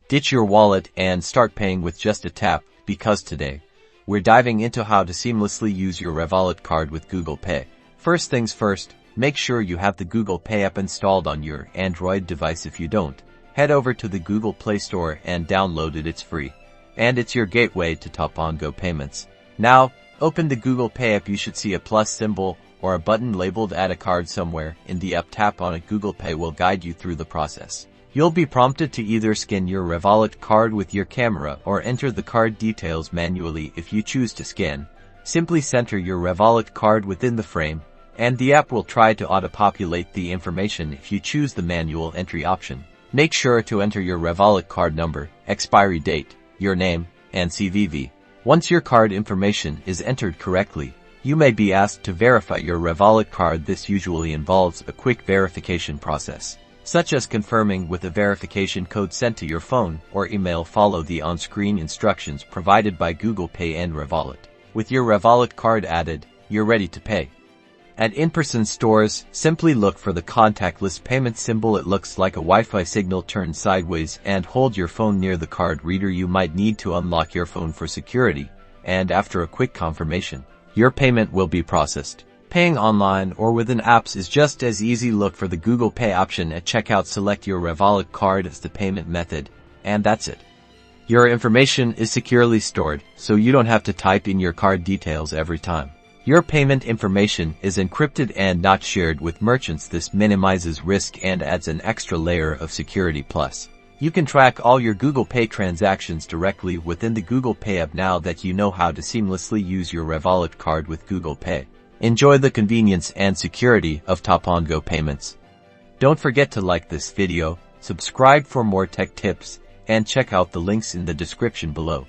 Ditch your wallet and start paying with just a tap, because today, we're diving into how to seamlessly use your Revolut card with Google Pay. First things first, make sure you have the Google Pay app installed on your Android device. If you don't, head over to the Google Play Store and download it. It's free, and it's your gateway to Tap on Go payments. Now, open the Google Pay app. You should see a plus symbol or a button labeled Add a Card somewhere in the app. Tap on it. Google Pay will guide you through the process. You'll be prompted to either scan your Revolut card with your camera or enter the card details manually. If you choose to scan, simply center your Revolut card within the frame, and the app will try to auto-populate the information. If you choose the manual entry option, make sure to enter your Revolut card number, expiry date, your name, and CVV. Once your card information is entered correctly, you may be asked to verify your Revolut card. This usually involves a quick verification process, such as confirming with a verification code sent to your phone or email. Follow the on-screen instructions provided by Google Pay and Revolut. With your Revolut card added, you're ready to pay. At in-person stores, simply look for the contactless payment symbol. It looks like a Wi-Fi signal. Turn sideways and hold your phone near the card reader. You might need to unlock your phone for security, and after a quick confirmation, your payment will be processed. Paying online or within apps is just as easy. Look for the Google Pay option at checkout. Select your Revolut card as the payment method, and that's it. Your information is securely stored, so you don't have to type in your card details every time. Your payment information is encrypted and not shared with merchants. This minimizes risk and adds an extra layer of security. Plus, you can track all your Google Pay transactions directly within the Google Pay app. Now that you know how to seamlessly use your Revolut card with Google Pay, enjoy the convenience and security of Tap on Go payments. Don't forget to like this video, subscribe for more tech tips, and check out the links in the description below.